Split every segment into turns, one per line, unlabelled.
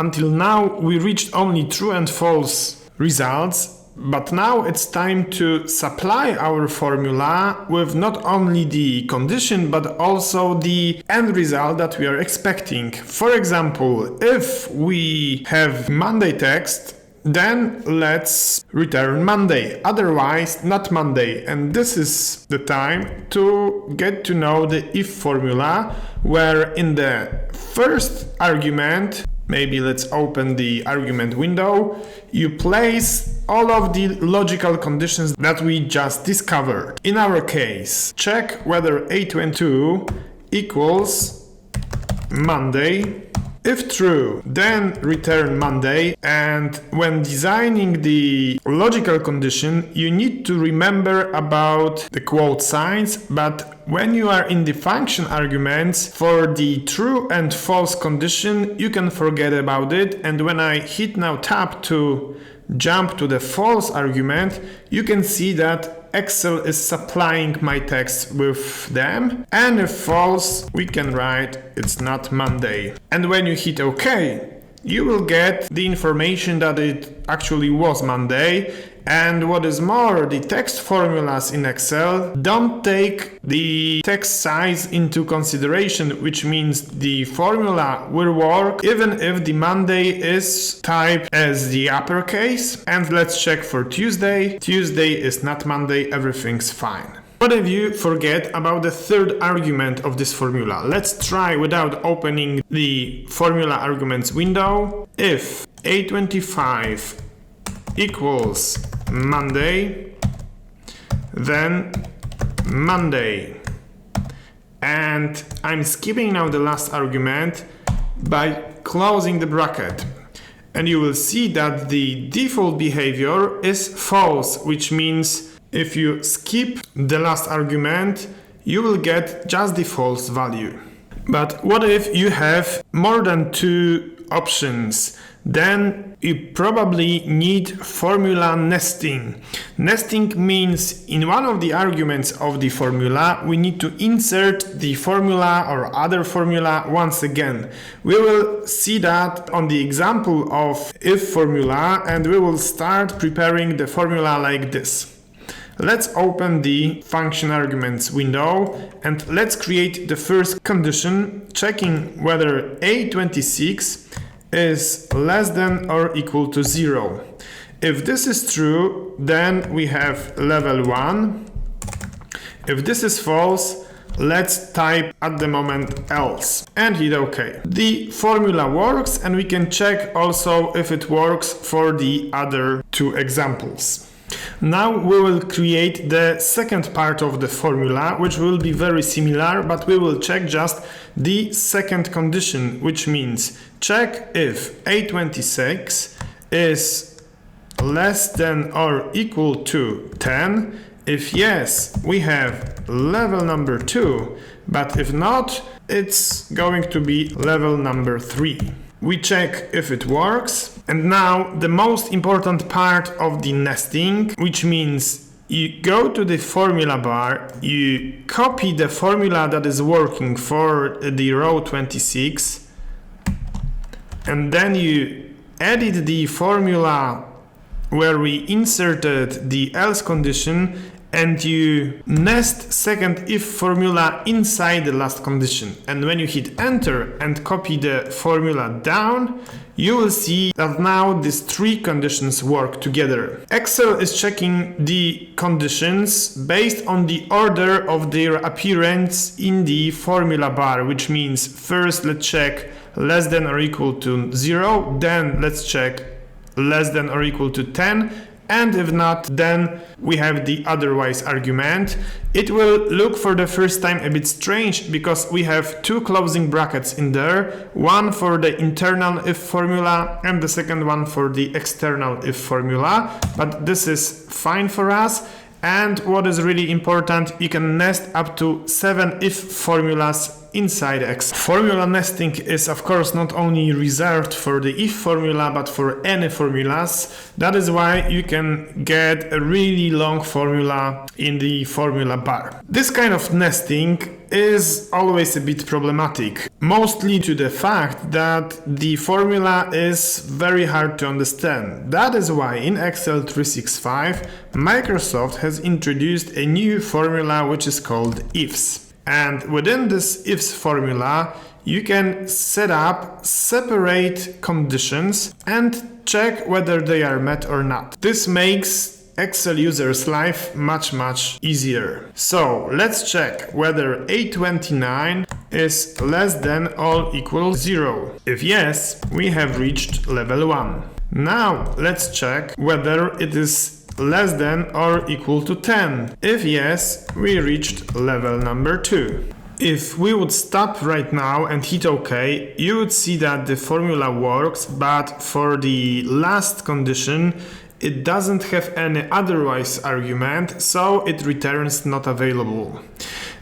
Until now we reached only true and false results, but now it's time to supply our formula with not only the condition but also the end result that we are expecting. For example, if we have Monday text, then let's return Monday, otherwise not Monday. And this is the time to get to know the if formula, where in the first argument, maybe let's open the argument window, you place all of the logical conditions that we just discovered. In our case, check whether A22 equals Monday. If true, then return Monday. And when designing the logical condition, you need to remember about the quote signs, but when you are in the function arguments, for the true and false condition, you can forget about it. And when I hit now tab to jump to the false argument, you can see that Excel is supplying my text with them, and if false, we can write it's not Monday. And when you hit OK, you will get the information that it actually was Monday. And what is more, the text formulas in Excel don't take the text size into consideration, which means the formula will work even if the Monday is typed as the uppercase. And let's check for Tuesday. Tuesday is not Monday, everything's fine. What if you forget about the third argument of this formula? Let's try without opening the formula arguments window. If A25 equals Monday, then Monday. And I'm skipping now the last argument by closing the bracket. And you will see that the default behavior is false, which means if you skip the last argument, you will get just the false value. But what if you have more than two options? Then you probably need formula nesting. Nesting means in one of the arguments of the formula, we need to insert the formula or other formula once again. We will see that on the example of if formula, and we will start preparing the formula like this. Let's open the function arguments window and let's create the first condition, checking whether A26 is less than or equal to 0. If this is true, then we have level 1. If this is false, let's type at the moment else and hit OK. The formula works, and we can check also if it works for the other two examples. Now we will create the second part of the formula, which will be very similar, but we will check just the second condition, which means check if A26 is less than or equal to 10. If yes, we have level number 2, but if not, it's going to be level number 3. We check if it works. And now the most important part of the nesting, which means you go to the formula bar, you copy the formula that is working for the row 26, and then you edit the formula where we inserted the else condition, and you nest second if formula inside the last condition. And when you hit enter and copy the formula down, you will see that now these three conditions work together. Excel is checking the conditions based on the order of their appearance in the formula bar, which means first let's check less than or equal to 0, then let's check less than or equal to 10, and if not, then we have the otherwise argument. It will look for the first time a bit strange because we have two closing brackets in there, one for the internal if formula and the second one for the external if formula, but this is fine for us. And what is really important, you can nest up to 7 if formulas inside Excel. Formula nesting is of course not only reserved for the if formula, but for any formulas. That is why you can get a really long formula in the formula bar. This kind of nesting is always a bit problematic, mostly to the fact that the formula is very hard to understand. That is why in Excel 365 Microsoft has introduced a new formula which is called IFS. And within this IFS formula you can set up separate conditions and check whether they are met or not. This makes Excel users' life much easier. So let's check whether A29 is less than or equal 0. If yes, we have reached level 1. Now let's check whether it is less than or equal to 10. If yes, we reached level number 2. If we would stop right now and hit OK, you would see that the formula works, but for the last condition it doesn't have any otherwise argument, so it returns not available.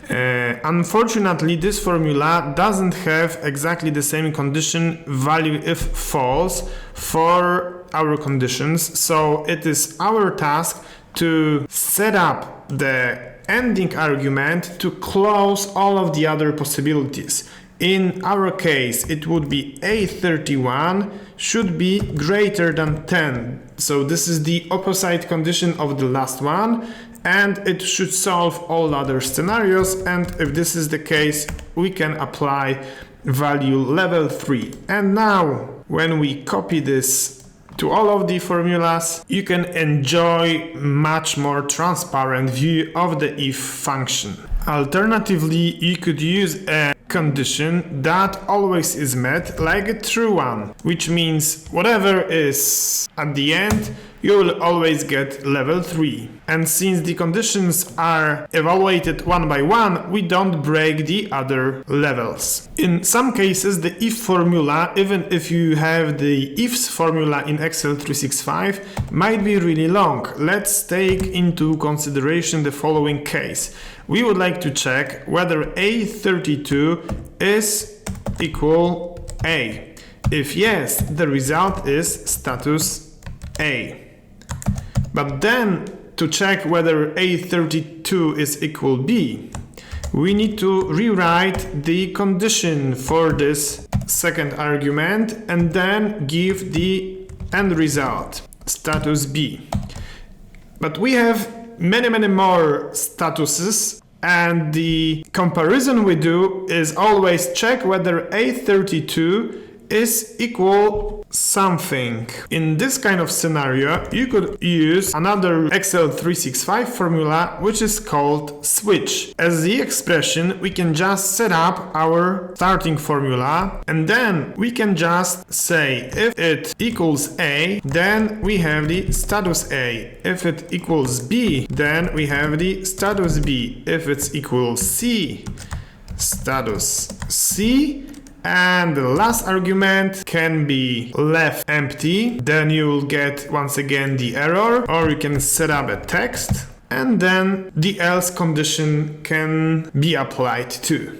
Unfortunately, this formula doesn't have exactly the same condition value if false for our conditions, so it is our task to set up the ending argument to close all of the other possibilities. In our case, it would be A31 should be greater than 10. So this is the opposite condition of the last one, and it should solve all other scenarios. And if this is the case, we can apply value level 3. And now, when we copy this to all of the formulas, you can enjoy much more transparent view of the if function. Alternatively, you could use a condition that always is met, like a true one, which means whatever is at the end, you will always get level 3. And since the conditions are evaluated one by one, we don't break the other levels. In some cases, the if formula, even if you have the ifs formula in Excel 365, might be really long. Let's take into consideration the following case. We would like to check whether A32 is equal A. If yes, the result is status A. But then, to check whether A32 is equal B, we need to rewrite the condition for this second argument and then give the end result, status B. But we have many more statuses, and the comparison we do is always check whether A32 is equal something. In this kind of scenario, you could use another Excel 365 formula, which is called switch. As the expression, we can just set up our starting formula, and then we can just say if it equals A, then we have the status A. If it equals B, then we have the status B. If it's equals C, status C. And the last argument can be left empty, then you will get once again the error, or you can set up a text, and then the else condition can be applied too.